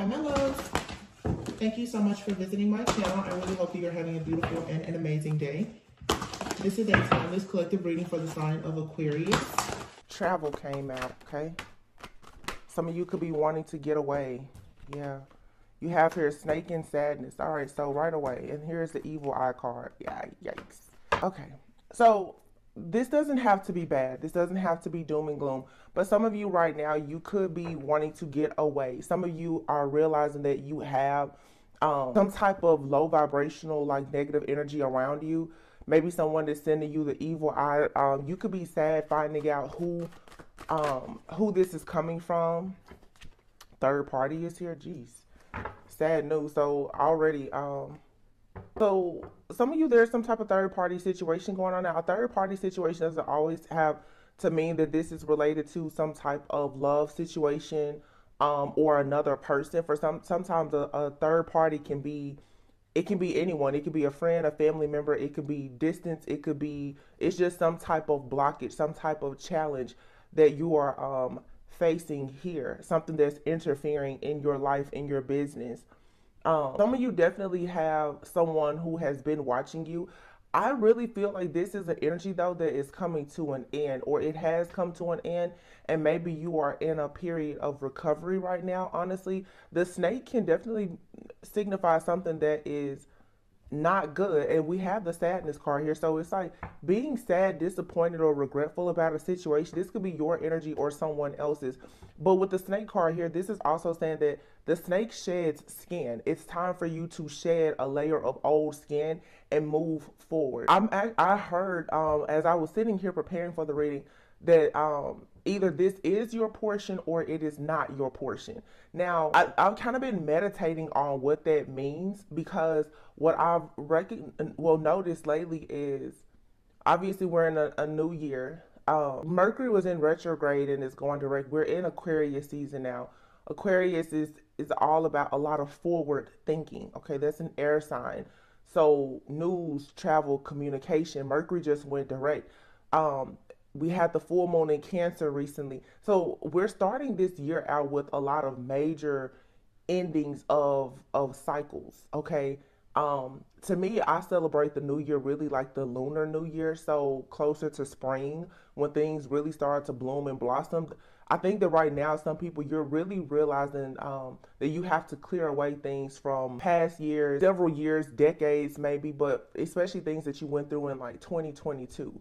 my loves, thank you so much for visiting my channel. I really hope that you're having a beautiful and an amazing day. This is a timeless collective reading for the sign of Aquarius. Travel came out, okay? Some of you could be wanting to get away. Yeah. You have here snake and sadness. All right, so right away. And here's the evil eye card. Yeah, yikes. Okay, so this doesn't have to be bad. This doesn't have to be doom and gloom. But some of you right now, you could be wanting to get away. Some of you are realizing that you have some type of low vibrational, like negative energy around you. Maybe someone is sending you the evil eye. You could be sad finding out who this is coming from. Third party is here. Jeez, sad news. So already, so some of you, there's some type of third party situation going on now. A third party situation doesn't always have to mean that this is related to some type of love situation or another person. For sometimes a third party can be, it can be anyone. It could be a friend, a family member. It could be distance. It could be, it's just some type of blockage, some type of challenge that you are facing here. Something that's interfering in your life, in your business. Some of you definitely have someone who has been watching you. I really feel like this is an energy though that is coming to an end, or it has come to an end, and maybe you are in a period of recovery right now. Honestly, the snake can definitely signify something that is not good, and we have the sadness card here. So it's like being sad, disappointed, or regretful about a situation. This could be your energy or someone else's. But with the snake card here, this is also saying that the snake sheds skin. It's time for you to shed a layer of old skin and move forward. I heard as I was sitting here preparing for the reading that either this is your portion or it is not your portion. Now, I've kind of been meditating on what that means, because what I've noticed lately is, obviously we're in a new year. Mercury was in retrograde and is going direct. We're in Aquarius season now. Aquarius is all about a lot of forward thinking. Okay, that's an air sign. So news, travel, communication. Mercury just went direct. We had the full moon in Cancer recently. So we're starting this year out with a lot of major endings of cycles, okay? To me, I celebrate the new year really like the lunar new year, so closer to spring when things really start to bloom and blossom. I think that right now, some people, you're really realizing that you have to clear away things from past years, several years, decades maybe, but especially things that you went through in like 2022.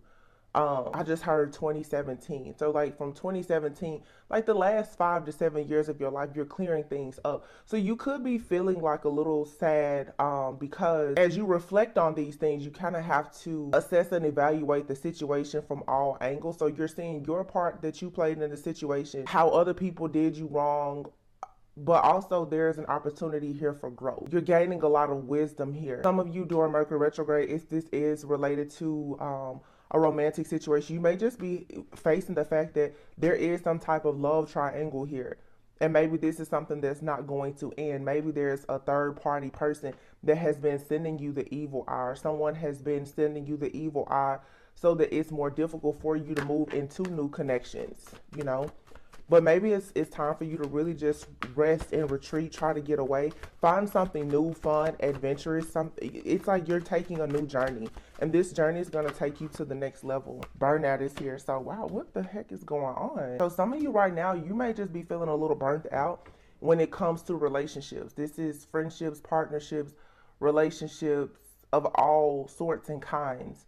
I just heard 2017. So like from 2017, like the last 5 to 7 years of your life, you're clearing things up. So you could be feeling like a little sad because as you reflect on these things, you kind of have to assess and evaluate the situation from all angles. So you're seeing your part that you played in the situation, how other people did you wrong, but also there's an opportunity here for growth. You're gaining a lot of wisdom here. Some of you during Mercury retrograde, if this is related to a romantic situation, you may just be facing the fact that there is some type of love triangle here. And maybe this is something that's not going to end. Maybe there's a third party person that has been sending you the evil eye, or someone has been sending you the evil eye so that it's more difficult for you to move into new connections, you know? But maybe it's time for you to really just rest and retreat, try to get away, find something new, fun, adventurous. It's like you're taking a new journey, and this journey is going to take you to the next level. Burnout is here. So, wow, what the heck is going on? So some of you right now, you may just be feeling a little burnt out when it comes to relationships. This is friendships, partnerships, relationships of all sorts and kinds.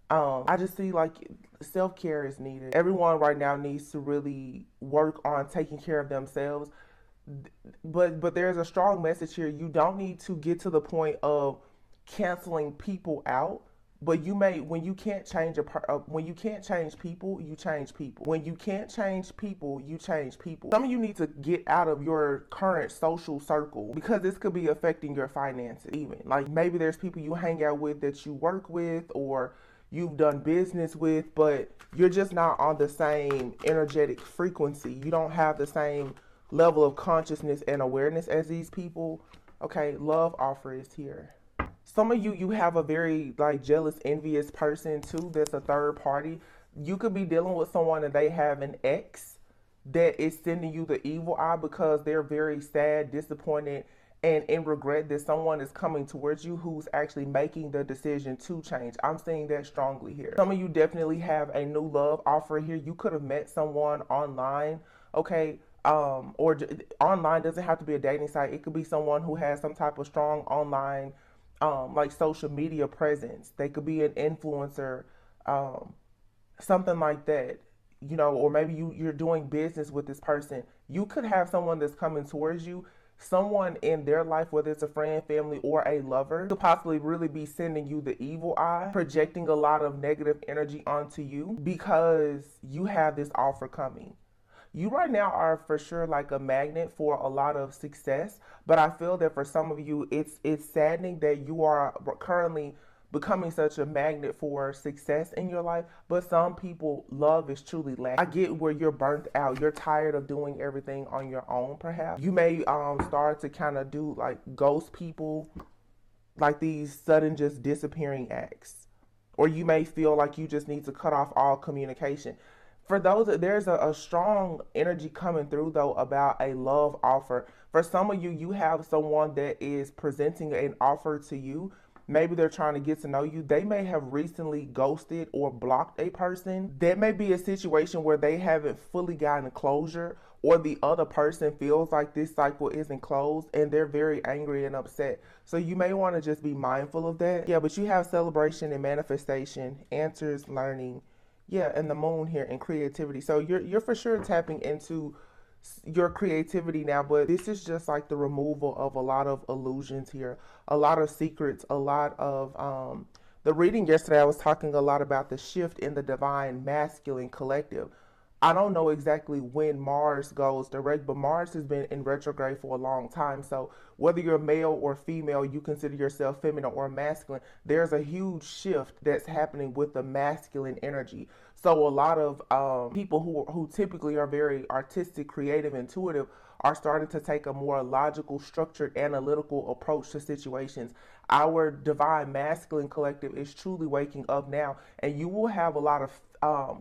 I just see like self-care is needed. Everyone right now needs to really work on taking care of themselves. But there's a strong message here. You don't need to get to the point of canceling people out. But you may, when you can't change when you can't change people, you change people. When you can't change people, you change people. Some of you need to get out of your current social circle, because this could be affecting your finances even. Like maybe there's people you hang out with that you work with or you've done business with, but you're just not on the same energetic frequency. You don't have the same level of consciousness and awareness as these people. Okay, love offer is here. Some of you have a very like jealous, envious person too that's a third party. You could be dealing with someone and they have an ex that is sending you the evil eye because they're very sad, disappointed, and in regret that someone is coming towards you who's actually making the decision to change. I'm saying that strongly here. Some of you definitely have a new love offer here. You could have met someone online, okay? Online doesn't have to be a dating site. It could be someone who has some type of strong online, like social media presence. They could be an influencer, something like that, you know, or maybe you're doing business with this person. You could have someone that's coming towards you, someone in their life, whether it's a friend, family, or a lover, could possibly really be sending you the evil eye, projecting a lot of negative energy onto you because you have this offer coming. You right now are for sure like a magnet for a lot of success, but I feel that for some of you, it's saddening that you are currently becoming such a magnet for success in your life, but some people, love is truly lacking. I get where you're burnt out. You're tired of doing everything on your own, perhaps. You may start to kind of do like ghost people, like these sudden just disappearing acts. Or you may feel like you just need to cut off all communication. For those, there's a strong energy coming through though about a love offer. For some of you, you have someone that is presenting an offer to you. Maybe they're trying to get to know you. They may have recently ghosted or blocked a person. There may be a situation where they haven't fully gotten closure, or the other person feels like this cycle isn't closed and they're very angry and upset. So you may want to just be mindful of that. Yeah, but you have celebration and manifestation, answers, learning. Yeah, and the moon here and creativity. So you're for sure tapping into your creativity now, but this is just like the removal of a lot of illusions here, a lot of secrets, a lot of the reading yesterday. I was talking a lot about the shift in the divine masculine collective. I don't know exactly when Mars goes direct, but Mars has been in retrograde for a long time. So whether you're male or female, you consider yourself feminine or masculine, there's a huge shift that's happening with the masculine energy. So a lot of people who typically are very artistic, creative, intuitive are starting to take a more logical, structured, analytical approach to situations. Our divine masculine collective is truly waking up now, and you will have a lot of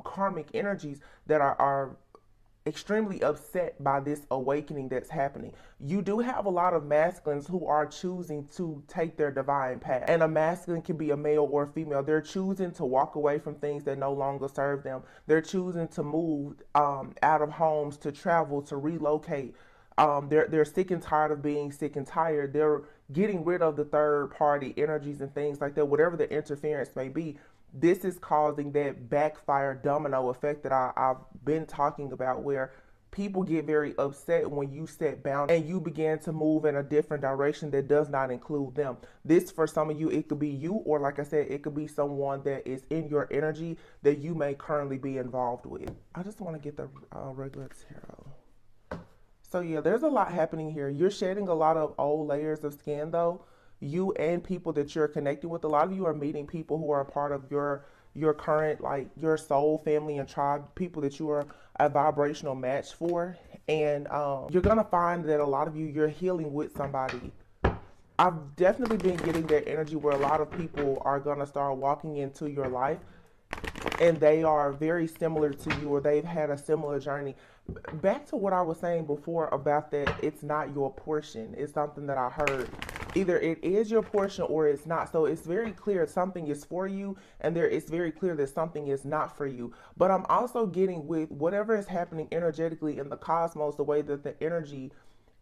karmic energies that are extremely upset by this awakening that's happening. You do have a lot of masculines who are choosing to take their divine path. And a masculine can be a male or a female. They're choosing to walk away from things that no longer serve them. They're choosing to move out of homes, to travel, to relocate. They're sick and tired of being sick and tired. They're getting rid of the third party energies and things like that, whatever the interference may be. This is causing that backfire domino effect that I've been talking about, where people get very upset when you set boundaries and you begin to move in a different direction that does not include them. This, for some of you, it could be you, or like I said, it could be someone that is in your energy that you may currently be involved with. I just want to get the regular tarot. So yeah, there's a lot happening here. You're shedding a lot of old layers of skin though. You and people that you're connecting with, a lot of you are meeting people who are a part of your current, like your soul family and tribe, people that you are a vibrational match for. And you're gonna find that a lot of you, you're healing with somebody. I've definitely been getting that energy where a lot of people are gonna start walking into your life and they are very similar to you, or they've had a similar journey. Back to what I was saying before about that it's not your portion. It's something that I heard. Either it is your portion or it's not. So it's very clear something is for you, and it's very clear that something is not for you. But I'm also getting with whatever is happening energetically in the cosmos, the way that the energy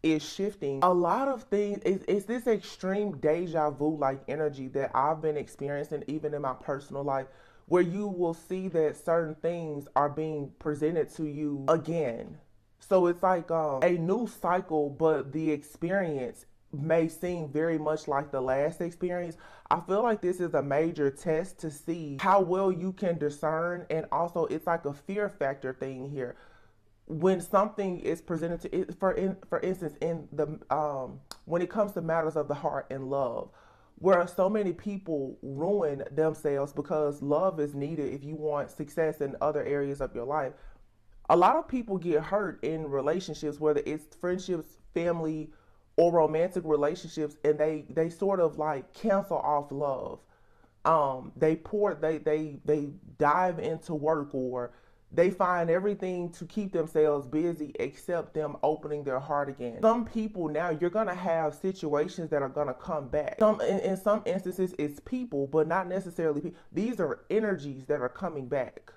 is shifting. A lot of things, it's this extreme deja vu like energy that I've been experiencing even in my personal life, where you will see that certain things are being presented to you again. So it's like a new cycle, but the experience may seem very much like the last experience. I feel like this is a major test to see how well you can discern, and also it's like a fear factor thing here. When something is presented to it, for instance, in the when it comes to matters of the heart and love, where so many people ruin themselves because love is needed if you want success in other areas of your life. A lot of people get hurt in relationships, whether it's friendships, family, or romantic relationships, and they sort of like cancel off love. They dive into work, or They find everything to keep themselves busy except them opening their heart again. Some people now, you're going to have situations that are going to come back. In some instances, it's people, but not necessarily people. These are energies that are coming back.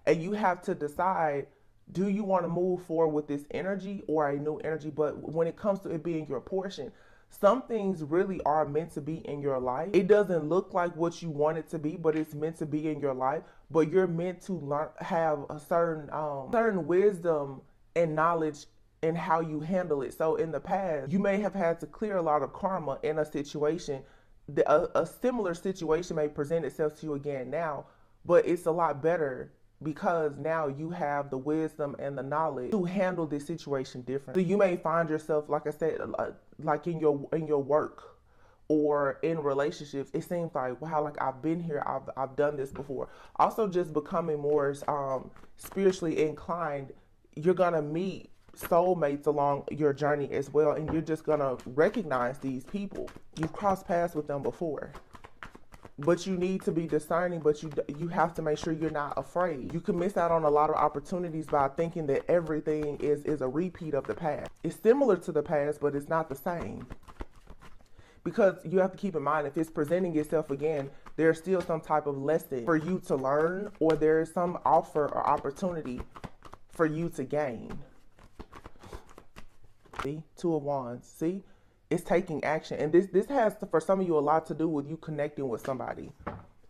And you have to decide, do you want to move forward with this energy or a new energy? But when it comes to it being your portion, some things really are meant to be in your life. It doesn't look like what you want it to be, but it's meant to be in your life. But you're meant to learn, have a certain wisdom and knowledge in how you handle it. So in the past, you may have had to clear a lot of karma in a situation. A similar situation may present itself to you again now, but it's a lot better because now you have the wisdom and the knowledge to handle this situation differently. So you may find yourself, like I said, like in your work or in relationships, it seems like, wow, like I've been here, I've done this before. Also, just becoming more spiritually inclined, you're gonna meet soulmates along your journey as well, and you're just gonna recognize these people. You've crossed paths with them before. But you need to be discerning, but you have to make sure you're not afraid. You can miss out on a lot of opportunities by thinking that everything is a repeat of the past. It's similar to the past, but it's not the same. Because you have to keep in mind, if it's presenting itself again, there's still some type of lesson for you to learn, or there's some offer or opportunity for you to gain. See? Two of Wands. See? It's taking action. And this has, for some of you, a lot to do with you connecting with somebody.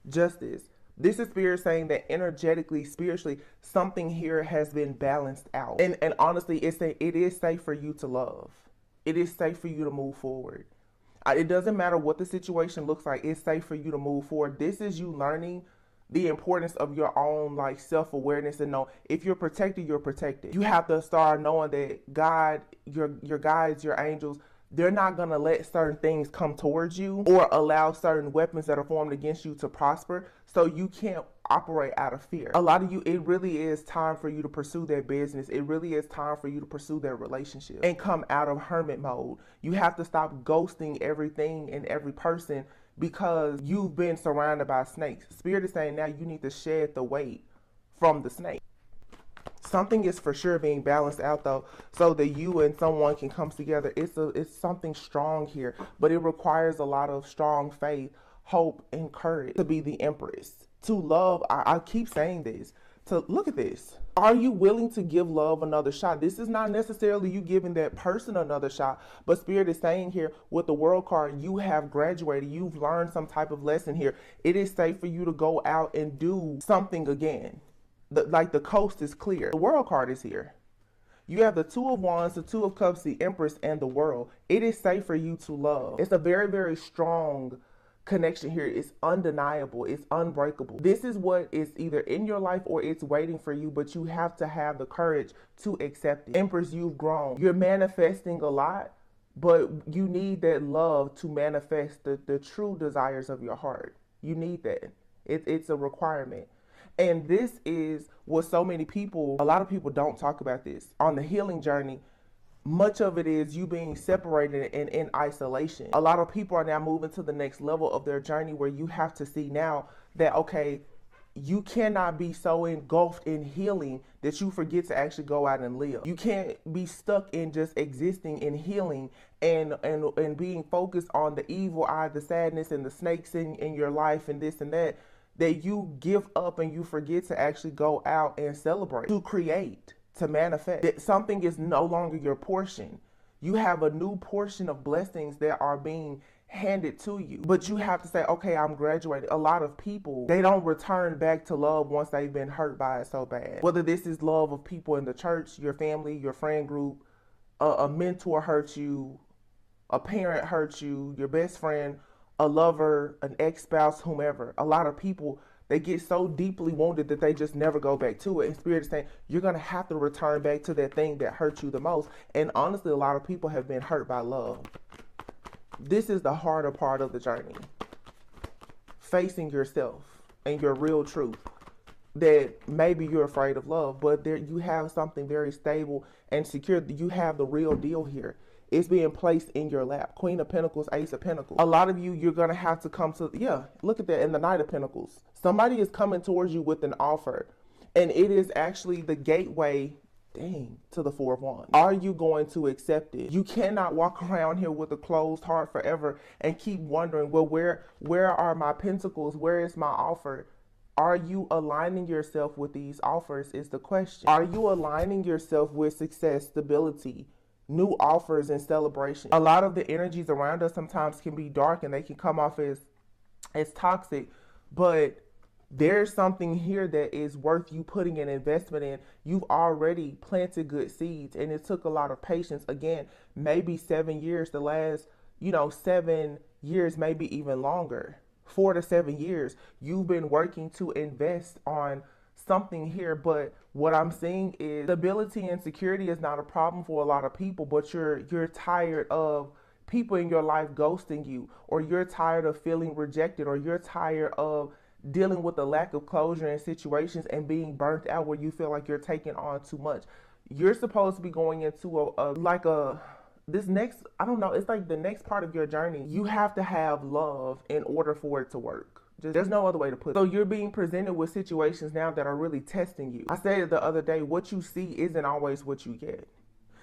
Justice. This is Spirit saying that energetically, spiritually, something here has been balanced out. And honestly, it is safe for you to love. It is safe for you to move forward. It doesn't matter what the situation looks like. It's safe for you to move forward. This is you learning the importance of your own like self-awareness, and know if you're protected, you're protected. You have to start knowing that God, your guides, your angels, they're not going to let certain things come towards you or allow certain weapons that are formed against you to prosper. So you can't operate out of fear. A lot of you, it really is time for you to pursue that business. It really is time for you to pursue that relationship and come out of hermit mode. You have to stop ghosting everything and every person because you've been surrounded by snakes. Spirit is saying now you need to shed the weight from the snake. Something is for sure being balanced out though, so that you and someone can come together. It's something strong here, but it requires a lot of strong faith, hope, and courage to be the Empress. To love, I keep saying this, to look at this. Are you willing to give love another shot? This is not necessarily you giving that person another shot, but Spirit is saying here with the World card, you have graduated. You've learned some type of lesson here. It is safe for you to go out and do something again. Like the coast is clear. The World card is here. You have the Two of Wands, the Two of Cups, the Empress, and the World. It is safe for you to love. It's a very, very strong connection here. It's undeniable. It's unbreakable. This is what is either in your life or it's waiting for you, but you have to have the courage to accept it. Empress, you've grown. You're manifesting a lot, but you need that love to manifest the true desires of your heart. You need that. It's a requirement. And this is what so many people, a lot of people don't talk about this. On the healing journey, much of it is you being separated and in isolation. A lot of people are now moving to the next level of their journey where you have to see now that, okay, you cannot be so engulfed in healing that you forget to actually go out and live. You can't be stuck in just existing in healing and being focused on the evil eye, the sadness, and the snakes in your life and this and that you give up and you forget to actually go out and celebrate, to create, to manifest. That something is no longer your portion. You have a new portion of blessings that are being handed to you. But you have to say, okay, I'm graduated. A lot of people, they don't return back to love once they've been hurt by it so bad. Whether this is love of people in the church, your family, your friend group, a mentor hurt you, a parent hurt you, your best friend, a lover, an ex-spouse, whomever. A lot of people, they get so deeply wounded that they just never go back to it. And Spirit is saying, you're going to have to return back to that thing that hurt you the most. And honestly, a lot of people have been hurt by love. This is the harder part of the journey. Facing yourself and your real truth. That maybe you're afraid of love, but there you have something very stable and secure. You have the real deal here. It's being placed in your lap. Queen of Pentacles, Ace of Pentacles. A lot of you, you're going to have to come to, look at that in the Knight of Pentacles. Somebody is coming towards you with an offer. And it is actually the gateway, to the Four of Wands. Are you going to accept it? You cannot walk around here with a closed heart forever and keep wondering, well, where are my pentacles? Where is my offer? Are you aligning yourself with these offers is the question. Are you aligning yourself with success, stability, new offers, and celebration? A lot of the energies around us sometimes can be dark and they can come off as toxic, but there's something here that is worth you putting an investment in. You've already planted good seeds, and it took a lot of patience. Again, maybe 7 years, the last, 7 years, maybe even longer, 4 to 7 years. You've been working to invest on something here, but what I'm seeing is stability and security is not a problem for a lot of people, but you're tired of people in your life ghosting you, or you're tired of feeling rejected, or you're tired of dealing with the lack of closure in situations and being burnt out where you feel like you're taking on too much. You're supposed to be going into this next, I don't know, it's like the next part of your journey. You have to have love in order for it to work. There's no other way to put it. So you're being presented with situations now that are really testing you. I said it the other day, what you see isn't always what you get.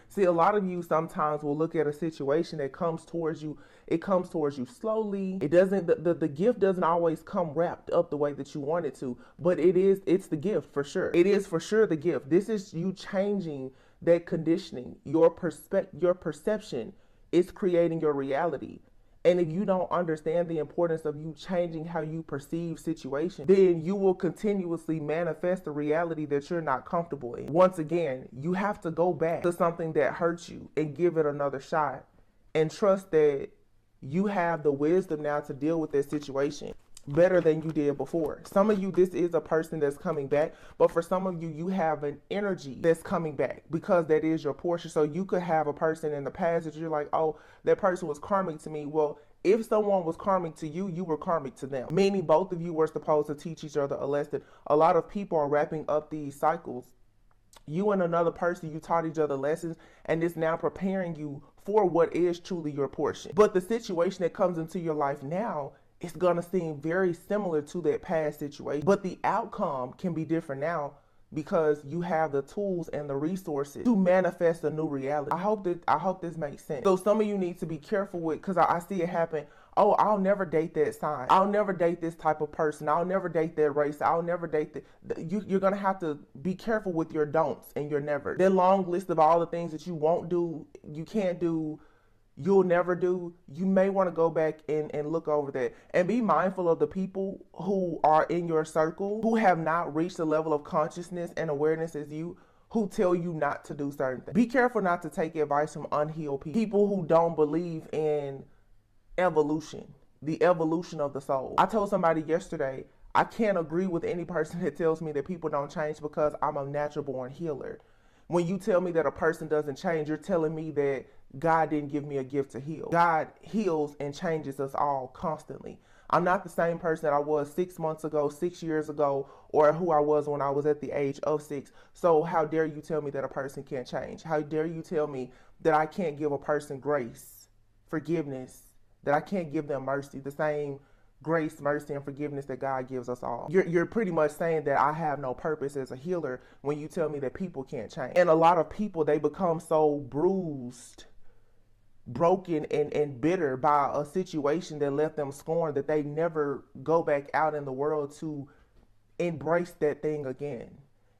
See, a lot of you sometimes will look at a situation that comes towards you. It comes towards you slowly. It doesn't, the gift doesn't always come wrapped up the way that you want it to, but it's the gift for sure. It is for sure the gift. This is you changing that conditioning. Your perception is creating your reality. And if you don't understand the importance of you changing how you perceive situations, then you will continuously manifest a reality that you're not comfortable in. Once again, you have to go back to something that hurts you and give it another shot and trust that you have the wisdom now to deal with this situation better than you did before. Some of you, this is a person that's coming back, but for some of you, you have an energy that's coming back because that is your portion. So you could have a person in the past that you're like, oh, that person was karmic to me. Well, if someone was karmic to you, you were karmic to them. Meaning both of you were supposed to teach each other a lesson. A lot of people are wrapping up these cycles. You and another person, you taught each other lessons, and it's now preparing you for what is truly your portion. But the situation that comes into your life now, it's going to seem very similar to that past situation, but the outcome can be different now because you have the tools and the resources to manifest a new reality. I hope this makes sense. So some of you need to be careful with, because I see it happen. Oh, I'll never date that sign. I'll never date this type of person. I'll never date that race. I'll never date you're going to have to be careful with your don'ts and your never. That long list of all the things that you won't do, you can't do, you'll never do. You may want to go back and look over that and be mindful of the people who are in your circle who have not reached the level of consciousness and awareness as you, who tell you not to do certain things. Be careful not to take advice from unhealed people who don't believe in evolution, the evolution of the soul. I told somebody yesterday, I can't agree with any person that tells me that people don't change because I'm a natural born healer. When you tell me that a person doesn't change, you're telling me that God didn't give me a gift to heal. God heals and changes us all constantly. I'm not the same person that I was 6 months ago, 6 years ago, or who I was when I was at the age of 6. So how dare you tell me that a person can't change? How dare you tell me that I can't give a person grace, forgiveness, that I can't give them mercy, the same grace, mercy, and forgiveness that God gives us all. You're pretty much saying that I have no purpose as a healer when you tell me that people can't change. And a lot of people, they become so bruised, broken, and bitter by a situation that left them scorned that they never go back out in the world to embrace that thing again.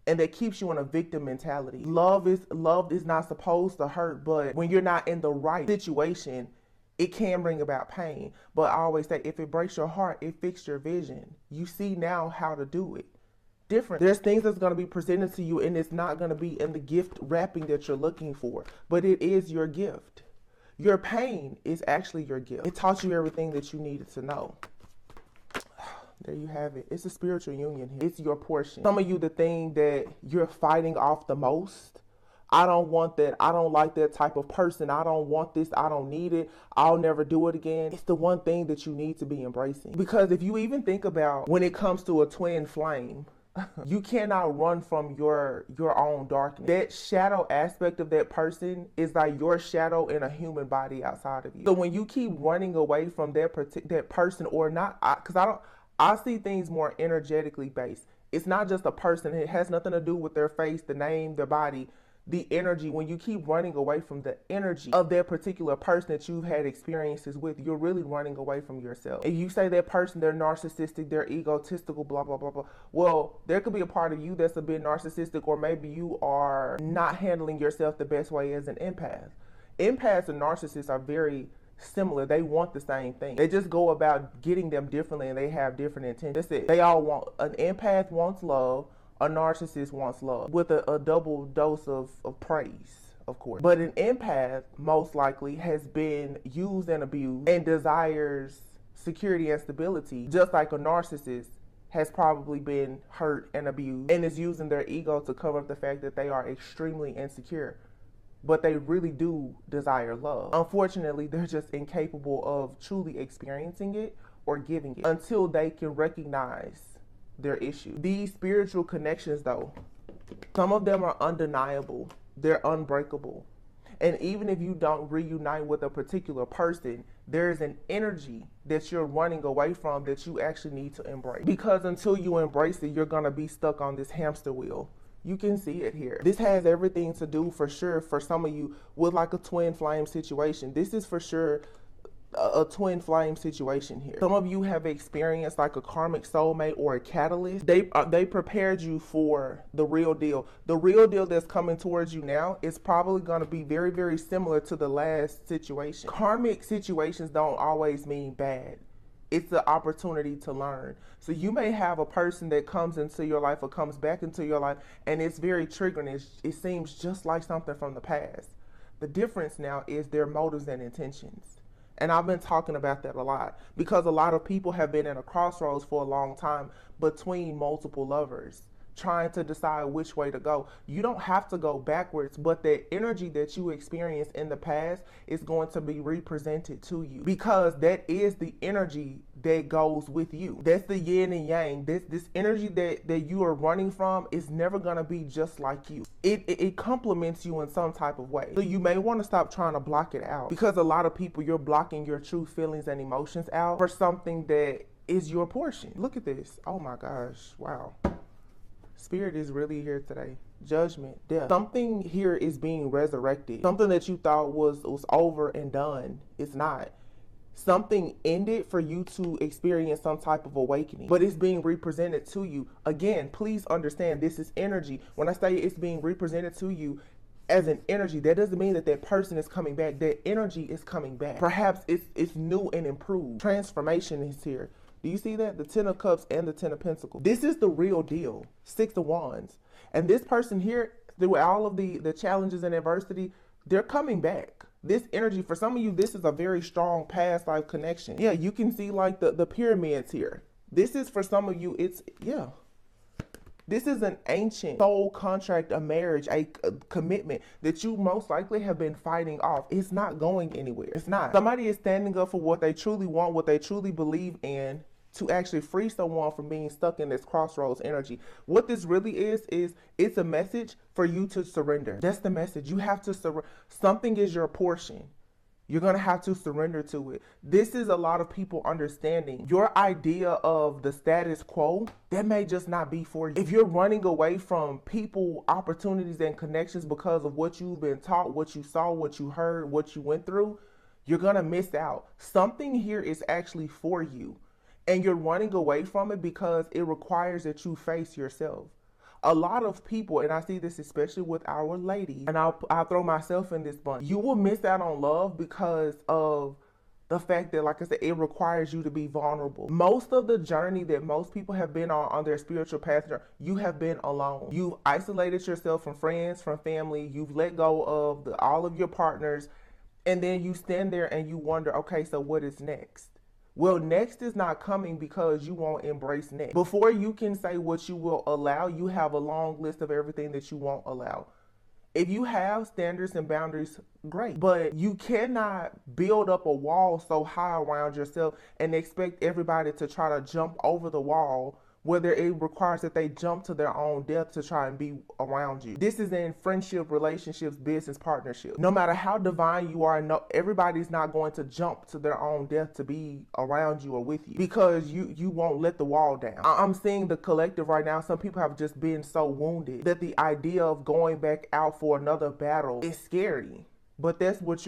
And that keeps you in a victim mentality. Love is not supposed to hurt, but when you're not in the right situation, it can bring about pain. But I always say, if it breaks your heart, it fixes your vision. You see now how to do it different. There's things that's going to be presented to you, and it's not going to be in the gift wrapping that you're looking for, but it is your gift. Your pain is actually your gift. It taught you everything that you needed to know. There you have it. It's a spiritual union here. It's your portion. Some of you, the thing that you're fighting off the most, I don't want that. I don't like that type of person. I don't want this. I don't need it. I'll never do it again. It's the one thing that you need to be embracing. Because if you even think about when it comes to a twin flame, you cannot run from your own darkness. That shadow aspect of that person is like your shadow in a human body outside of you. So when you keep running away from that person or not, I see things more energetically based. It's not just a person. It has nothing to do with their face, the name, their body, the energy. When you keep running away from the energy of that particular person that you've had experiences with, you're really running away from yourself. If you say that person, they're narcissistic, they're egotistical, blah, blah, blah, blah. Well, there could be a part of you that's a bit narcissistic, or maybe you are not handling yourself the best way as an empath. Empaths and narcissists are very similar. They want the same thing. They just go about getting them differently, and they have different intentions. That's it. They all want, an empath wants love, a narcissist wants love, with a double dose of praise, of course. But an empath most likely has been used and abused and desires security and stability, just like a narcissist has probably been hurt and abused and is using their ego to cover up the fact that they are extremely insecure. But they really do desire love. Unfortunately, they're just incapable of truly experiencing it or giving it until they can recognize their issue. These spiritual connections, though, some of them are undeniable. They're unbreakable. And even if you don't reunite with a particular person, there's an energy that you're running away from that you actually need to embrace. Because until you embrace it, you're going to be stuck on this hamster wheel. You can see it here. This has everything to do, for sure, for some of you, with like a twin flame situation. This is for sure a twin flame situation here. Some of you have experienced like a karmic soulmate or a catalyst. They prepared you for the real deal. The real deal that's coming towards you now is probably going to be very, very similar to the last situation. Karmic situations don't always mean bad. It's the opportunity to learn. So you may have a person that comes into your life or comes back into your life, and it's very triggering. It seems just like something from the past. The difference now is their motives and intentions. And I've been talking about that a lot, because a lot of people have been at a crossroads for a long time between multiple lovers, trying to decide which way to go. You don't have to go backwards, but the energy that you experienced in the past is going to be represented to you, because that is the energy that goes with you. That's the yin and yang. This energy that you are running from is never going to be just like you. It complements you in some type of way. So you may want to stop trying to block it out, because a lot of people, you're blocking your true feelings and emotions out for something that is your portion. Look at this. Oh my gosh. Wow. Spirit is really here today. Judgment, death. Something here is being resurrected. Something that you thought was over and done. It's not. Something ended for you to experience some type of awakening, but it's being represented to you. Again, please understand, this is energy. When I say it's being represented to you as an energy, that doesn't mean that that person is coming back. That energy is coming back. Perhaps it's new and improved. Transformation is here. Do you see that? The 10 of Cups and the 10 of Pentacles. This is the real deal. 6 of Wands. And this person here, through all of the challenges and adversity, they're coming back. This energy, for some of you, this is a very strong past life connection. Yeah, you can see like the pyramids here. This is, for some of you, this is an ancient soul contract, a marriage, a commitment that you most likely have been fighting off. It's not going anywhere. It's not. Somebody is standing up for what they truly want, what they truly believe in, to actually free someone from being stuck in this crossroads energy. What this really is it's a message for you to surrender. That's the message. You have to surrender. Something is your portion. You're going to have to surrender to it. This is a lot of people understanding your idea of the status quo. That may just not be for you. If you're running away from people, opportunities, and connections because of what you've been taught, what you saw, what you heard, what you went through, you're going to miss out. Something here is actually for you. And you're running away from it because it requires that you face yourself. A lot of people, and I see this especially with our ladies, and I'll throw myself in this bunch. You will miss out on love because of the fact that, like I said, it requires you to be vulnerable. Most of the journey that most people have been on their spiritual path, you have been alone. You've isolated yourself from friends, from family. You've let go of all of your partners. And then you stand there and you wonder, okay, so what is next? Well, next is not coming because you won't embrace next. Before you can say what you will allow, you have a long list of everything that you won't allow. If you have standards and boundaries, great. But you cannot build up a wall so high around yourself and expect everybody to try to jump over the wall whether it requires that they jump to their own death to try and be around you. This is in friendship, relationships, business, partnership. No matter how divine you are, no, everybody's not going to jump to their own death to be around you or with you, because you won't let the wall down. I'm seeing the collective right now. Some people have just been so wounded that the idea of going back out for another battle is scary. But that's what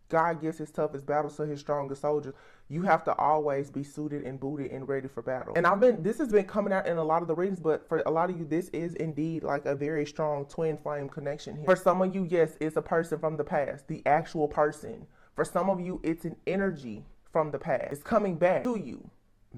God gives his toughest battles to his strongest soldiers. You have to always be suited and booted and ready for battle. And this has been coming out in a lot of the readings, but for a lot of you, this is indeed like a very strong twin flame connection here. For some of you, yes, it's a person from the past, the actual person. For some of you, it's an energy from the past. It's coming back to you.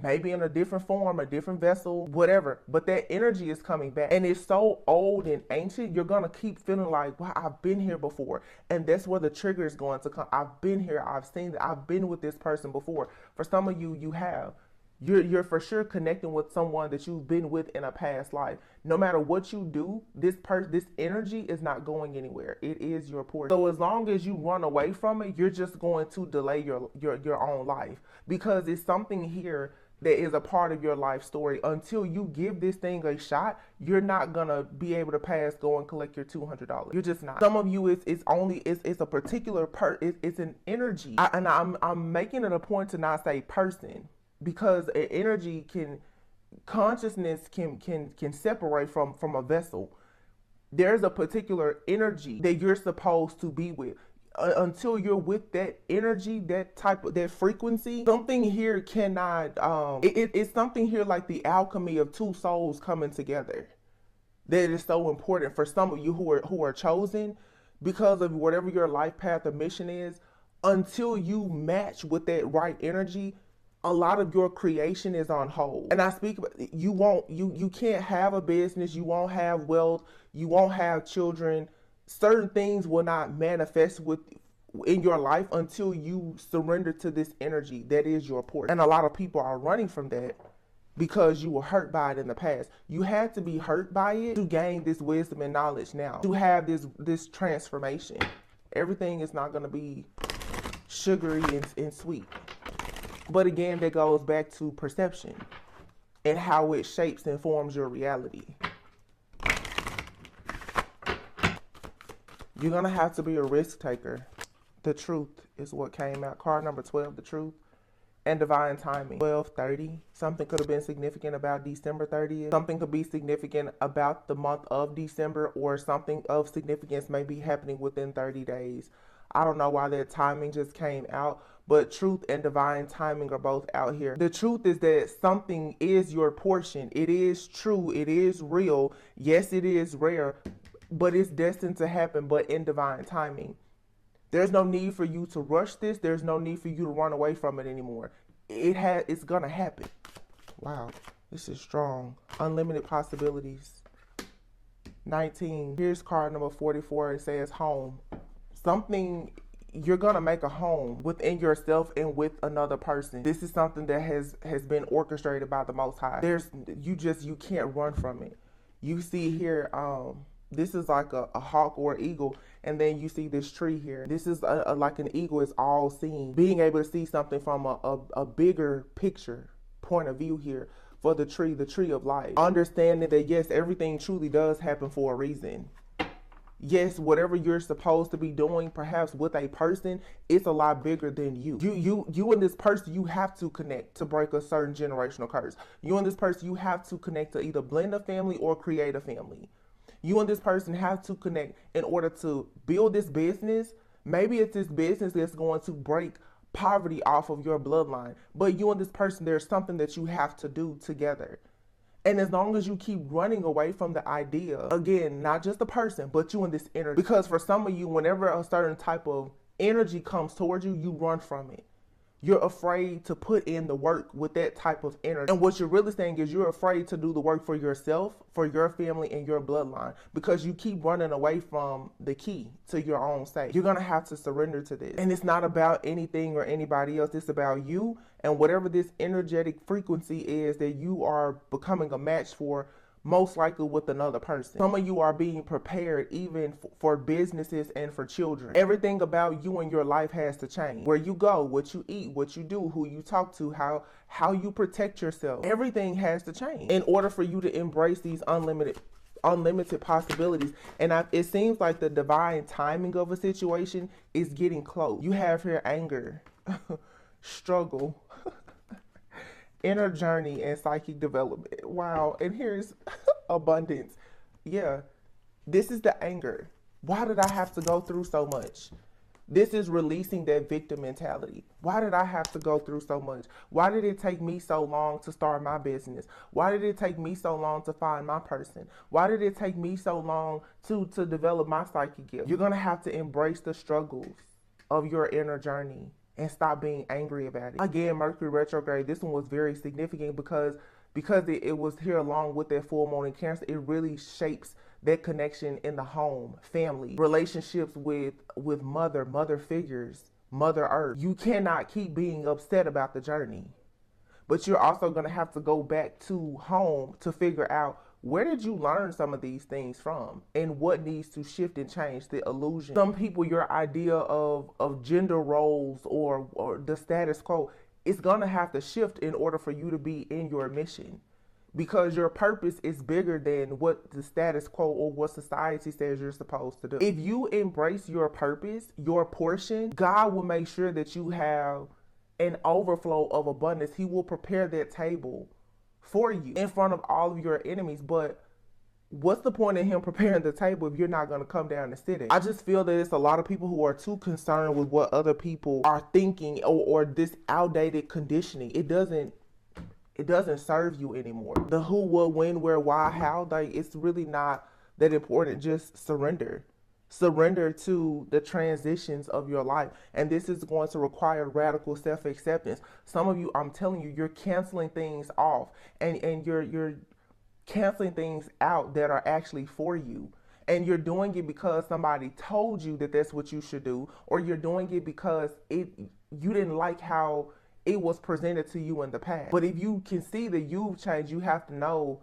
Maybe in a different form, a different vessel, whatever. But that energy is coming back. And it's so old and ancient, you're going to keep feeling like, wow, I've been here before. And that's where the trigger is going to come. I've been here. I've seen that. I've been with this person before. For some of you, you have. You're for sure connecting with someone that you've been with in a past life. No matter what you do, this energy is not going anywhere. It is your portion. So as long as you run away from it, you're just going to delay your own life, because it's something here that is a part of your life story. Until you give this thing a shot, you're not gonna be able to pass go and collect your $200. You're just not. Some of you, it's a particular it's an energy, and I'm making it a point to not say person, because an energy consciousness can separate from a vessel. There's a particular energy that you're supposed to be with. Until you're with that energy, that frequency, something here cannot, it's something here like the alchemy of two souls coming together that is so important for some of you who are chosen because of whatever your life path or mission is. Until you match with that right energy, a lot of your creation is on hold. And I speak about, you can't have a business, you won't have wealth, you won't have children. Certain things will not manifest in your life until you surrender to this energy that is your portion. And a lot of people are running from that because you were hurt by it in the past. You had to be hurt by it to gain this wisdom and knowledge now, to have this transformation. Everything is not going to be sugary and sweet. But again, that goes back to perception and how it shapes and forms your reality. You're going to have to be a risk taker. The truth is what came out. Card number 12, the truth and divine timing. 12/30. Something could have been significant about December 30th. Something could be significant about the month of December, or something of significance may be happening within 30 days. I don't know why that timing just came out, but truth and divine timing are both out here. The truth is that something is your portion. It is true. It is real. Yes, it is rare, but it's destined to happen, but in divine timing. There's no need for you to rush this. There's no need for you to run away from it anymore. It's gonna happen. Wow, this is strong. Unlimited possibilities. 19. Here's card number 44. It says home. Something, you're gonna make a home within yourself and with another person. This is something that has been orchestrated by the Most High. You can't run from it. You see here, this is like a hawk or eagle, and then you see this tree here. This is like an eagle is all seeing, being able to see something from a bigger picture point of view here for the tree of life. Understanding that yes, everything truly does happen for a reason. Yes, whatever you're supposed to be doing, perhaps with a person, it's a lot bigger than you. You and this person, you have to connect to break a certain generational curse. You and this person, you have to connect to either blend a family or create a family. You and this person have to connect in order to build this business. Maybe it's this business that's going to break poverty off of your bloodline. But you and this person, there's something that you have to do together. And as long as you keep running away from the idea, again, not just the person, but you and this energy. Because for some of you, whenever a certain type of energy comes towards you, you run from it. You're afraid to put in the work with that type of energy. And what you're really saying is you're afraid to do the work for yourself, for your family, and your bloodline, because you keep running away from the key to your own sake. You're going to have to surrender to this. And it's not about anything or anybody else. It's about you and whatever this energetic frequency is that you are becoming a match for. most likely with another person. Some of you are being prepared even for businesses and for children. Everything about you and your life has to change. Where you go, what you eat, what you do, who you talk to, how you protect yourself. Everything has to change in order for you to embrace these unlimited possibilities. And it seems like the divine timing of a situation is getting close. You have here anger, struggle, inner journey, and psychic development. Wow. And here's abundance. Yeah, this is the anger. Why did I have to go through so much? This is releasing that victim mentality. Why did I have to go through so much? Why did it take me so long to start my business? Why did it take me so long to find my person? Why did it take me so long to develop my psychic gift? You're going to have to embrace the struggles of your inner journey and stop being angry about it. Again, Mercury retrograde, this one was very significant because it was here along with that full moon in Cancer. It really shapes that connection in the home, family, relationships with mother figures, Mother Earth. You cannot keep being upset about the journey, but you're also going to have to go back to home to figure out, where did you learn some of these things from and what needs to shift and change the illusion. Some people, your idea of gender roles or the status quo is going to have to shift in order for you to be in your mission. Because your purpose is bigger than what the status quo or what society says you're supposed to do. If you embrace your purpose, your portion, God will make sure that you have an overflow of abundance. He will prepare that table for you in front of all of your enemies. But what's the point in him preparing the table if you're not going to come down and sit it? I just feel that it's a lot of people who are too concerned with what other people are thinking or this outdated conditioning. It doesn't serve you anymore. The who, what, when, where, why, how, like, it's really not that important. Just surrender. Surrender to the transitions of your life. And this is going to require radical self-acceptance. Some of you, I'm telling you, you're canceling things off and you're canceling things out that are actually for you. And you're doing it because somebody told you that that's what you should do, or you're doing it because you didn't like how it was presented to you in the past. But if you can see that you've changed, you have to know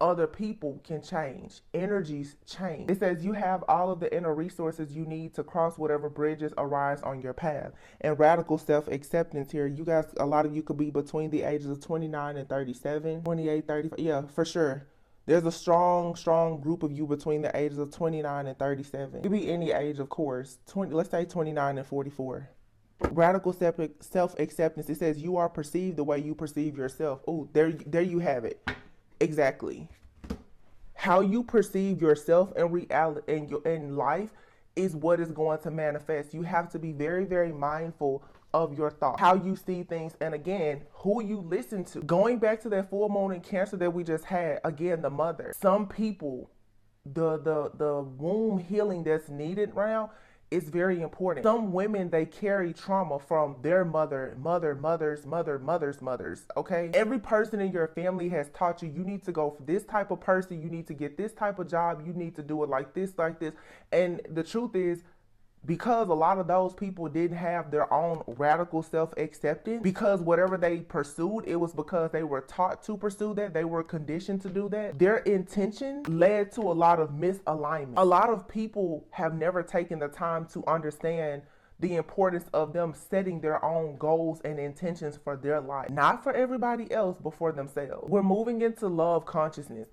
other people can change. Energies change. It says you have all of the inner resources you need to cross whatever bridges arise on your path. And radical self-acceptance here, you guys, a lot of you could be between the ages of 29 and 37, 28, 35. Yeah, for sure. There's a strong group of you between the ages of 29 and 37. It could be any age, of course. Let's say 29 and 44. Radical self-acceptance. It says you are perceived the way you perceive yourself. Oh, there you have it. Exactly. How you perceive yourself in reality in life is what is going to manifest. You have to be very, very mindful of your thoughts, how you see things, and again, who you listen to. Going back to that full moon in Cancer that we just had, again, the mother. Some people, the womb healing that's needed around is very important. Some women, they carry trauma from their mothers, okay? Every person in your family has taught you, you need to go for this type of person, you need to get this type of job, you need to do it like this. And the truth is, because a lot of those people didn't have their own radical self-acceptance, because whatever they pursued, it was because they were taught to pursue that, they were conditioned to do that. Their intention led to a lot of misalignment. A lot of people have never taken the time to understand the importance of them setting their own goals and intentions for their life. Not for everybody else, but for themselves. We're moving into love consciousness.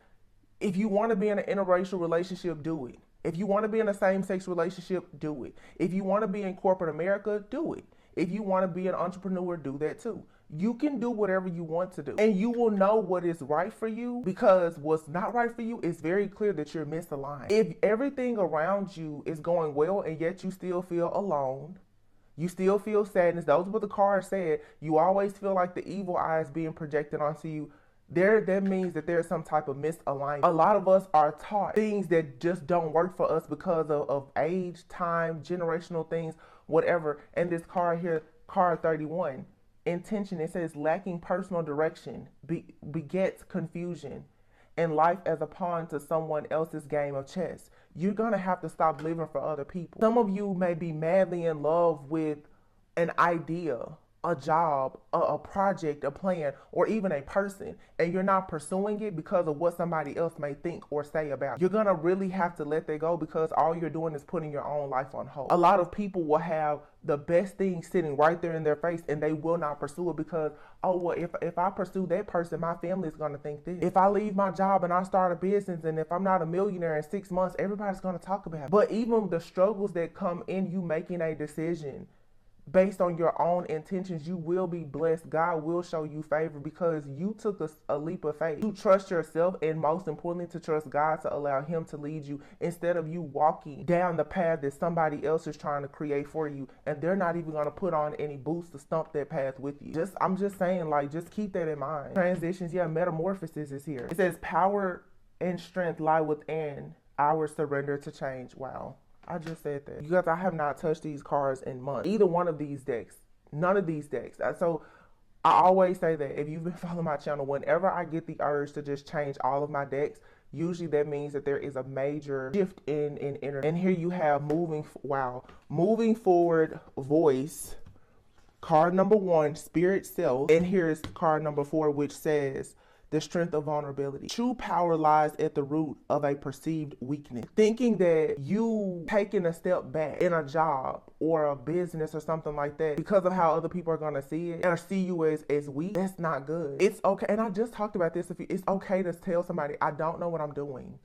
If you want to be in an interracial relationship, do it. If you want to be in a same-sex relationship, do it. If you want to be in corporate America, do it. If you want to be an entrepreneur, do that too. You can do whatever you want to do. And you will know what is right for you, because what's not right for you is very clear that you're misaligned. If everything around you is going well and yet you still feel alone, you still feel sadness, those are what the card said, you always feel like the evil eye is being projected onto you, that means that there's some type of misalignment. A lot of us are taught things that just don't work for us because of age, time, generational things, whatever. And this card here, card 31, intention, it says lacking personal direction begets confusion and life as a pawn to someone else's game of chess. You're going to have to stop living for other people. Some of you may be madly in love with an idea a job, a project, a plan, or even a person, and you're not pursuing it because of what somebody else may think or say about it, you're gonna really have to let that go, because all you're doing is putting your own life on hold. A lot of people will have the best thing sitting right there in their face, and they will not pursue it because, oh, well, if I pursue that person, my family is gonna think this. If I leave my job and I start a business, and if I'm not a millionaire in 6 months, everybody's gonna talk about it. But even the struggles that come in you making a decision based on your own intentions, you will be blessed. God will show you favor because you took a leap of faith to trust yourself, and most importantly, to trust God, to allow Him to lead you instead of you walking down the path that somebody else is trying to create for you, and they're not even going to put on any boots to stump that path with you. I'm just saying, like, just keep that in mind. Transitions, yeah, metamorphosis is here. It says power and strength lie within our surrender to change. Wow. I just said that. You guys, I have not touched these cards in months. Either one of these decks. None of these decks. So I always say that if you've been following my channel, whenever I get the urge to just change all of my decks, usually that means that there is a major shift in energy. And here you have moving forward, voice. Card number 1, spirit self. And here's card number 4, which says the strength of vulnerability. True power lies at the root of a perceived weakness. Thinking that you taking a step back in a job or a business or something like that because of how other people are going to see it or see you as weak, that's not good. It's okay. And I just talked about this. It's okay to tell somebody, I don't know what I'm doing.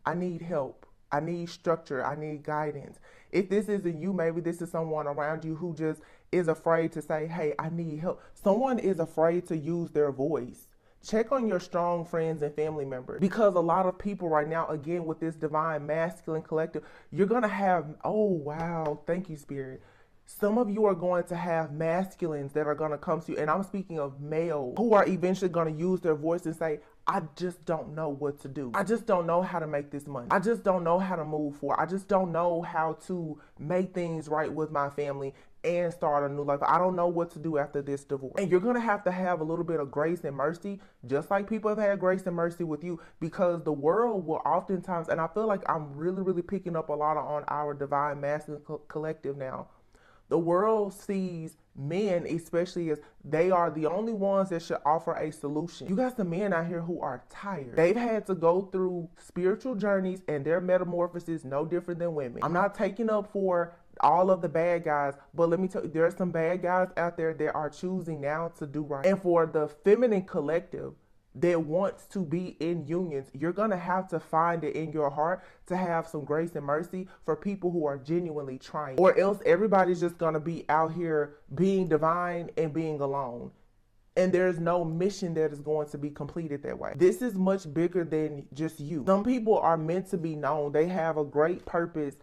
I need help. I need structure. I need guidance. If this isn't you, maybe this is someone around you who just is afraid to say, hey, I need help. Someone is afraid to use their voice. Check on your strong friends and family members, because a lot of people right now, again, with this divine masculine collective, you're going to have, oh, wow, thank you, Spirit. Some of you are going to have masculines that are going to come to you, and I'm speaking of males, who are eventually going to use their voice and say, I just don't know what to do. I just don't know how to make this money. I just don't know how to move forward. I just don't know how to make things right with my family and start a new life. I don't know what to do after this divorce. And you're going to have a little bit of grace and mercy, just like people have had grace and mercy with you, because the world will oftentimes, and I feel like I'm really, really picking up a lot on our divine masculine collective now. The world sees men, especially, as they are the only ones that should offer a solution. You got some men out here who are tired. They've had to go through spiritual journeys, and their metamorphosis no different than women. I'm not taking up for all of the bad guys, but let me tell you, there are some bad guys out there that are choosing now to do right. And for the feminine collective that wants to be in unions, you're going to have to find it in your heart to have some grace and mercy for people who are genuinely trying, or else everybody's just going to be out here being divine and being alone. And there's no mission that is going to be completed that way. This is much bigger than just you. Some people are meant to be known. They have a great purpose.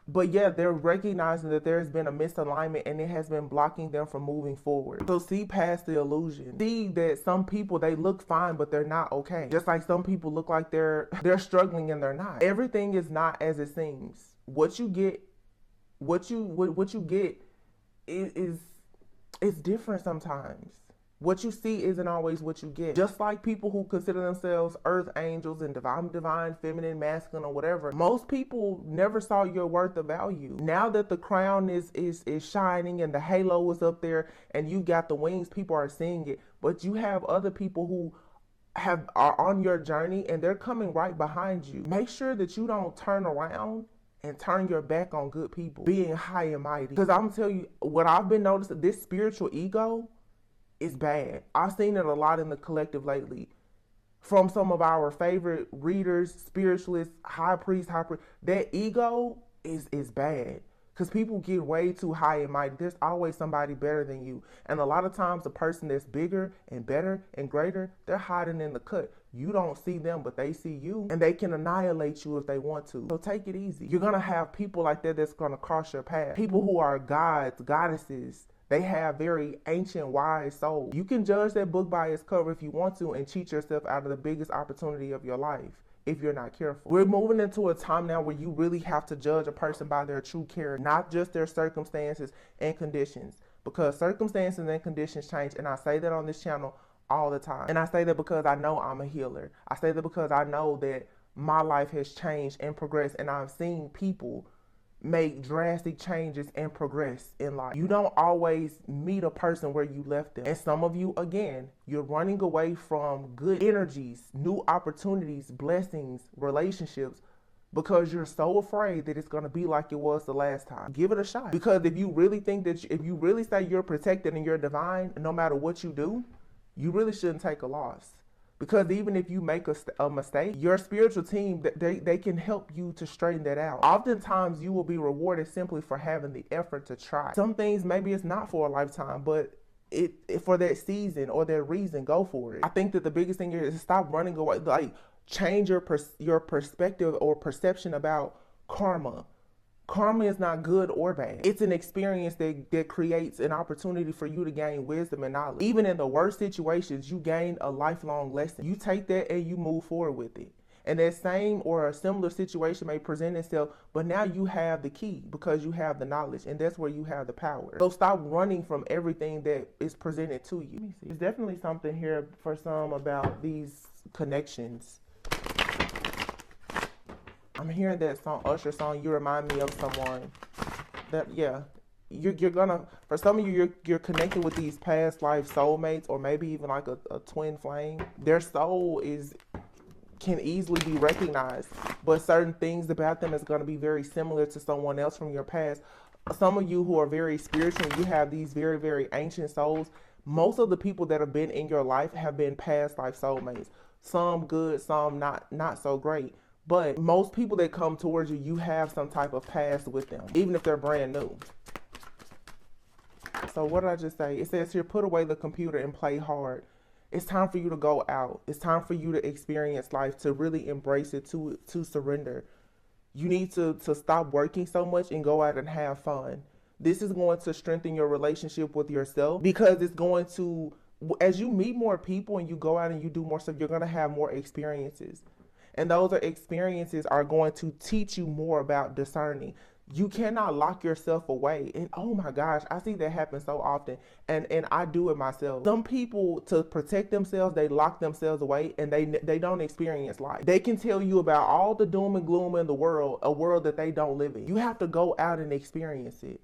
But yeah, they're recognizing that there's been a misalignment, and it has been blocking them from moving forward. So see past the illusion. See that some people, they look fine, but they're not okay. Just like some people look like they're struggling and they're not. Everything is not as it seems. What you get is different sometimes. What you see isn't always what you get. Just like people who consider themselves earth angels and divine, feminine, masculine, or whatever, most people never saw your worth or value. Now that the crown is shining and the halo is up there and you got the wings, people are seeing it. But you have other people who are on your journey, and they're coming right behind you. Make sure that you don't turn around and turn your back on good people being high and mighty. Because I'm telling you, what I've been noticing, this spiritual ego is bad. I've seen it a lot in the collective lately. From some of our favorite readers, spiritualists, high priests, that ego is bad. Because people get way too high and mighty. There's always somebody better than you. And a lot of times the person that's bigger and better and greater, they're hiding in the cut. You don't see them, but they see you. And they can annihilate you if they want to. So take it easy. You're going to have people like that that's going to cross your path. People who are gods, goddesses. They have very ancient, wise souls. You can judge that book by its cover if you want to, and cheat yourself out of the biggest opportunity of your life if you're not careful. We're moving into a time now where you really have to judge a person by their true character, not just their circumstances and conditions, because circumstances and conditions change. And I say that on this channel all the time. And I say that because I know I'm a healer. I say that because I know that my life has changed and progressed, and I've seen people make drastic changes and progress in life. You don't always meet a person where you left them. And some of you, again, you're running away from good energies, new opportunities, blessings, relationships, because you're so afraid that it's going to be like it was the last time. Give it a shot. Because if you really think that, if you really say you're protected and you're divine, no matter what you do, you really shouldn't take a loss. Because even if you make a mistake, your spiritual team, they can help you to straighten that out. Oftentimes, you will be rewarded simply for having the effort to try. Some things, maybe it's not for a lifetime, but for that season or that reason, go for it. I think that the biggest thing is to stop running away. Like, change your perspective or perception about karma. Karma is not good or bad. It's an experience that creates an opportunity for you to gain wisdom and knowledge. Even in the worst situations, you gain a lifelong lesson. You take that and you move forward with it. And that same or a similar situation may present itself, but now you have the key because you have the knowledge, and that's where you have the power. So stop running from everything that is presented to you. Let me see. There's definitely something here for some about these connections. I'm hearing that song, Usher song, You Remind Me of Someone. That, yeah, you're gonna, for some of you, you're connecting with these past life soulmates, or maybe even like a twin flame. Their soul can easily be recognized, but certain things about them is going to be very similar to someone else from your past. Some of you who are very spiritual, you have these very, very ancient souls. Most of the people that have been in your life have been past life soulmates. Some good, some not so great. But most people that come towards you, you have some type of past with them, even if they're brand new. So what did I just say? It says here, put away the computer and play hard. It's time for you to go out. It's time for you to experience life, to really embrace it, to surrender. You need to stop working so much and go out and have fun. This is going to strengthen your relationship with yourself, because it's going to, as you meet more people and you go out and you do more stuff, you're going to have more experiences. And those experiences are going to teach you more about discerning. You cannot lock yourself away. And oh my gosh, I see that happen so often. And I do it myself. Some people, to protect themselves, they lock themselves away and they don't experience life. They can tell you about all the doom and gloom in the world, a world that they don't live in. You have to go out and experience it.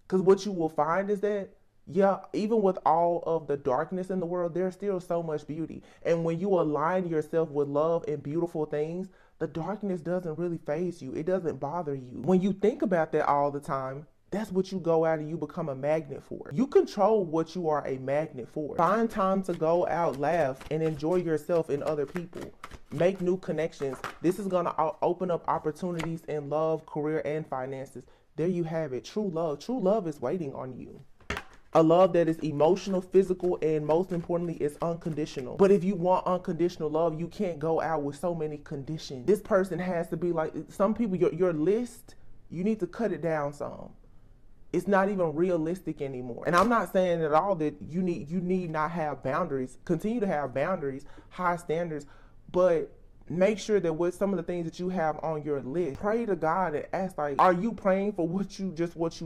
Because what you will find is that, yeah, even with all of the darkness in the world, there's still so much beauty. And when you align yourself with love and beautiful things, the darkness doesn't really faze you. It doesn't bother you. When you think about that all the time, that's what you go out and you become a magnet for. You control what you are a magnet for. Find time to go out, laugh, and enjoy yourself and other people. Make new connections. This is going to open up opportunities in love, career, and finances. There you have it. True love. True love is waiting on you. A love that is emotional, physical, and most importantly, is unconditional. But if you want unconditional love, you can't go out with so many conditions. This person has to be like, some people, your list, you need to cut it down some. It's not even realistic anymore. And I'm not saying at all that you need not have boundaries. Continue to have boundaries, high standards, but make sure that with some of the things that you have on your list, pray to God and ask, like, are you praying for what you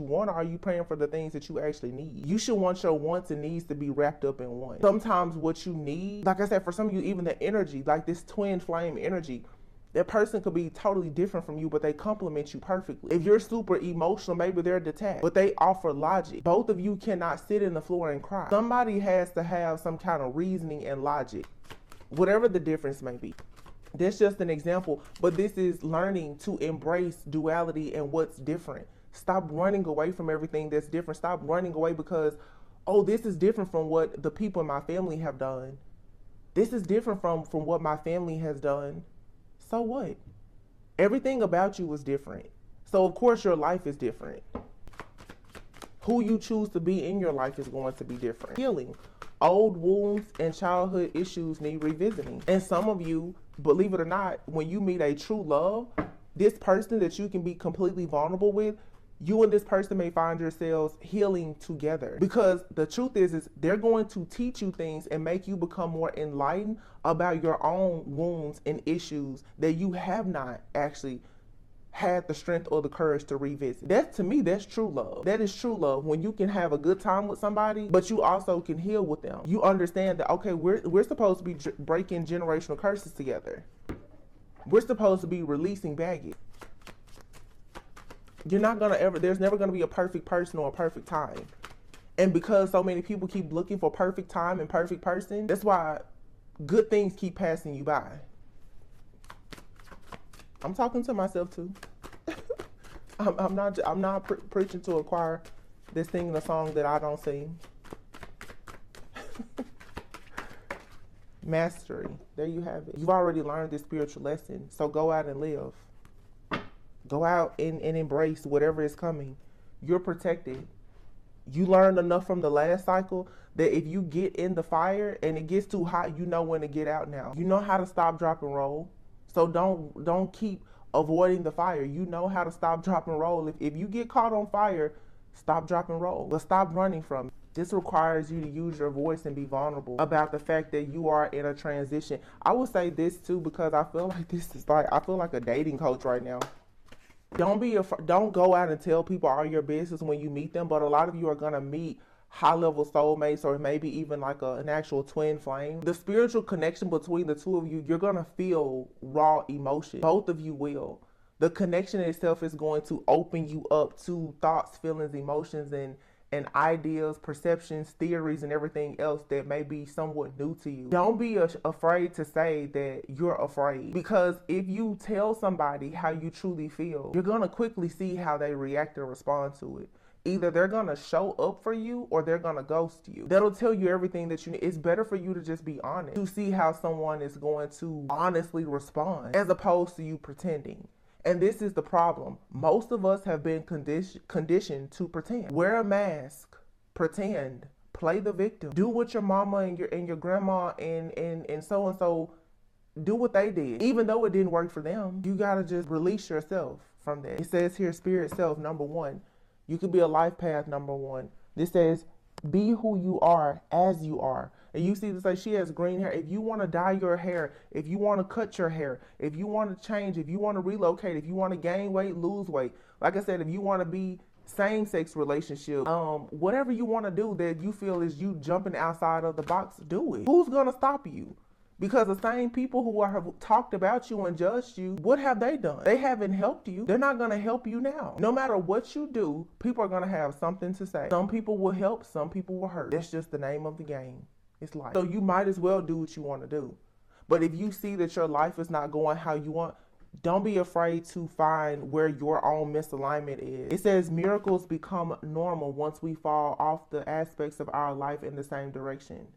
want, or are you praying for the things that you actually need? You should want your wants and needs to be wrapped up in one. Sometimes what you need, like I said, for some of you, even the energy, like this twin flame energy, that person could be totally different from you, but they complement you perfectly. If you're super emotional, maybe they're detached, but they offer logic. Both of you cannot sit in the floor and cry. Somebody has to have some kind of reasoning and logic, whatever the difference may be. That's just an example, but this is learning to embrace duality and what's different. Stop running away from everything that's different. Stop running away because, oh, this is different from what the people in my family have done. This is different from what my family has done. So what? Everything about you is different. So of course your life is different. Who you choose to be in your life is going to be different. Healing. Old wounds and childhood issues need revisiting. And some of you, believe it or not, when you meet a true love, this person that you can be completely vulnerable with, you and this person may find yourselves healing together. Because the truth is they're going to teach you things and make you become more enlightened about your own wounds and issues that you have not actually had the strength or the courage to revisit. That, to me, that's true love. That is true love. When you can have a good time with somebody, but you also can heal with them. You understand that, okay, we're supposed to be breaking generational curses together. We're supposed to be releasing baggage. You're not gonna ever, there's never gonna be a perfect person or a perfect time. And because so many people keep looking for perfect time and perfect person, that's why good things keep passing you by. I'm talking to myself too. I'm not preaching to a choir that's singing a song that I don't sing. Mastery. There you have it. You've already learned this spiritual lesson. So go out and live. Go out and embrace whatever is coming. You're protected. You learned enough from the last cycle that if you get in the fire and it gets too hot, you know when to get out now. You know how to stop, drop, and roll. So don't keep avoiding the fire. You know how to stop, drop, and roll. If you get caught on fire, stop, drop, and roll. But stop running from it. This requires you to use your voice and be vulnerable about the fact that you are in a transition. I will say this too, because I feel like this is like, I feel like a dating coach right now. Don't go out and tell people all your business when you meet them, but a lot of you are going to meet high-level soulmates or maybe even like an actual twin flame. The spiritual connection between the two of you, you're going to feel raw emotion. Both of you will. The connection itself is going to open you up to thoughts, feelings, emotions, and ideas, perceptions, theories, and everything else that may be somewhat new to you. Don't be afraid to say that you're afraid, because if you tell somebody how you truly feel, you're going to quickly see how they react and respond to it. Either they're going to show up for you or they're going to ghost you. That'll tell you everything that you need. It's better for you to just be honest, to see how someone is going to honestly respond, as opposed to you pretending. And this is the problem. Most of us have been conditioned to pretend. Wear a mask, pretend, play the victim. Do what your mama and your grandma and so do what they did. Even though it didn't work for them, you gotta just release yourself from that. It says here, spirit self, number one. You could be a life path, number one. This says, be who you are as you are. And you see this, like, she has green hair. If you want to dye your hair, if you want to cut your hair, if you want to change, if you want to relocate, if you want to gain weight, lose weight, like I said, if you want to be same-sex relationship, whatever you want to do that you feel is you jumping outside of the box, do it. Who's going to stop you? Because the same people who have talked about you and judged you, what have they done? They haven't helped you. They're not going to help you now. No matter what you do, people are going to have something to say. Some people will help, some people will hurt. That's just the name of the game. It's life. So you might as well do what you want to do. But if you see that your life is not going how you want, don't be afraid to find where your own misalignment is. It says miracles become normal once we fall off the aspects of our life in the same direction.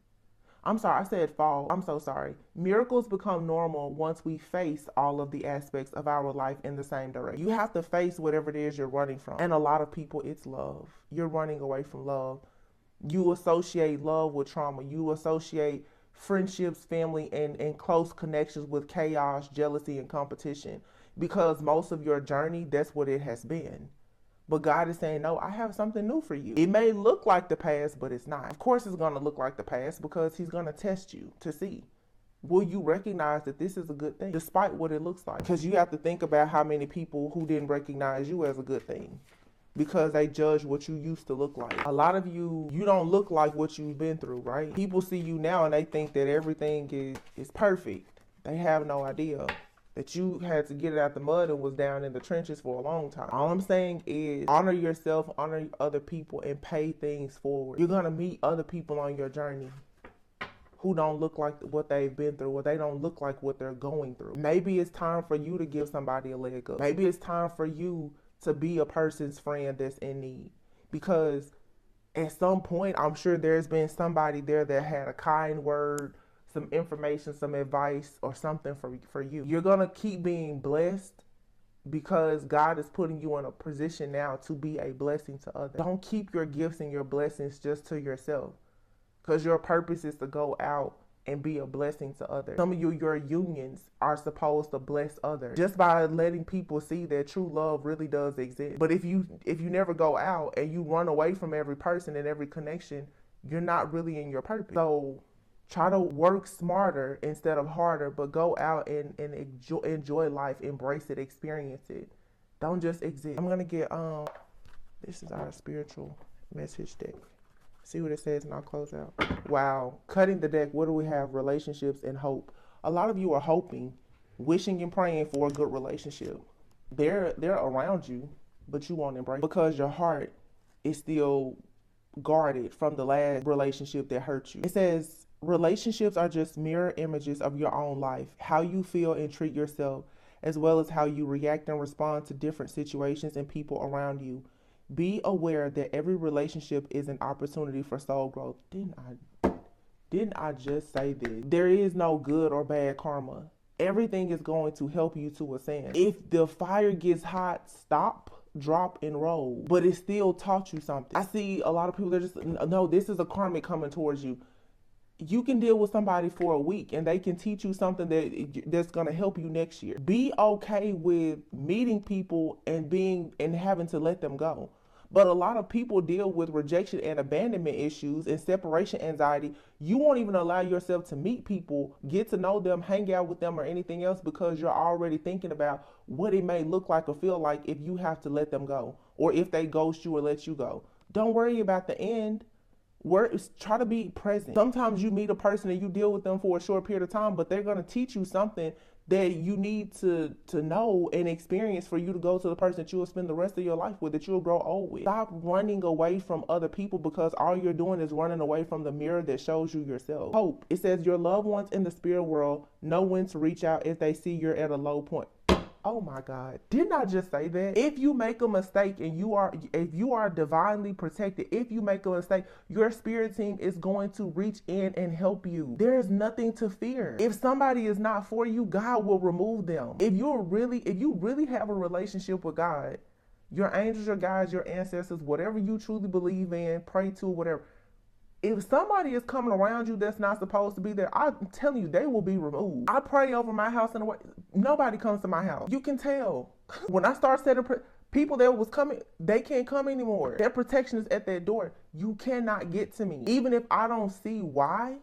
I'm sorry, I said fall. I'm so sorry. Miracles become normal once we face all of the aspects of our life in the same direction. You have to face whatever it is you're running from. And a lot of people, it's love. You're running away from love. You associate love with trauma. You associate friendships, family, and close connections with chaos, jealousy, and competition. Because most of your journey, that's what it has been. But God is saying, no, I have something new for you. It may look like the past, but it's not. Of course it's going to look like the past, because he's going to test you to see, will you recognize that this is a good thing, despite what it looks like? Because you have to think about how many people who didn't recognize you as a good thing, because they judge what you used to look like. A lot of you don't look like what you've been through, right? People see you now and they think that everything is perfect. They have no idea that you had to get it out the mud and was down in the trenches for a long time. All I'm saying is honor yourself, honor other people, and pay things forward. You're going to meet other people on your journey who don't look like what they've been through, or they don't look like what they're going through. Maybe it's time for you to give somebody a leg up. Maybe it's time for you to be a person's friend that's in need. Because at some point, I'm sure there's been somebody there that had a kind word, some information, some advice, or something for you. You're going to keep being blessed because God is putting you in a position now to be a blessing to others. Don't keep your gifts and your blessings just to yourself, because your purpose is to go out and be a blessing to others. Some of your unions are supposed to bless others just by letting people see that true love really does exist. But if you never go out and you run away from every person and every connection, you're not really in your purpose. So try to work smarter instead of harder, but go out and enjoy life, embrace it, experience it. Don't just exist. I'm gonna get this is our spiritual message deck. See what it says and I'll close out. Wow. Cutting the deck, what do we have? Relationships and hope. A lot of you are hoping, wishing and praying for a good relationship. They're around you, but you won't embrace it because your heart is still guarded from the last relationship that hurt you. It says relationships are just mirror images of your own life, how you feel and treat yourself, as well as how you react and respond to different situations and people around you. Be aware that every relationship is an opportunity for soul growth. Didn't I just say this? There is no good or bad karma. Everything is going to help you to ascend. If the fire gets hot, stop, drop, and roll. But it still taught you something. I see a lot of people that just, no, this is a karmic coming towards you. You can deal with somebody for a week and they can teach you something that's going to help you next year. Be okay with meeting people and having to let them go. But a lot of people deal with rejection and abandonment issues and separation anxiety. You won't even allow yourself to meet people, get to know them, hang out with them or anything else because you're already thinking about what it may look like or feel like if you have to let them go or if they ghost you or let you go. Don't worry about the end. Try to be present. Sometimes you meet a person and you deal with them for a short period of time, but they're going to teach you something that you need to know and experience for you to go to the person that you will spend the rest of your life with, that you'll grow old with. Stop running away from other people because all you're doing is running away from the mirror that shows you yourself. Hope. It says your loved ones in the spirit world know when to reach out if they see you're at a low point. Oh my God. Didn't I just say that? If you make a mistake and if you are divinely protected, if you make a mistake, your spirit team is going to reach in and help you. There is nothing to fear. If somebody is not for you, God will remove them. If you really have a relationship with God, your angels, your guides, your ancestors, whatever you truly believe in, pray to, whatever. If somebody is coming around you that's not supposed to be there, I'm telling you, they will be removed. I pray over my house in a way, nobody comes to my house. You can tell. When I start setting people that was coming, they can't come anymore. Their protection is at that door. You cannot get to me. Even if I don't see why,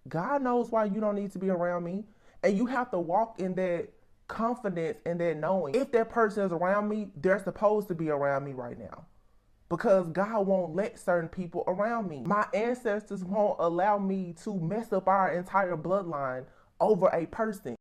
God knows why you don't need to be around me. And you have to walk in that confidence and that knowing. If that person is around me, they're supposed to be around me right now. Because God won't let certain people around me. My ancestors won't allow me to mess up our entire bloodline over a person.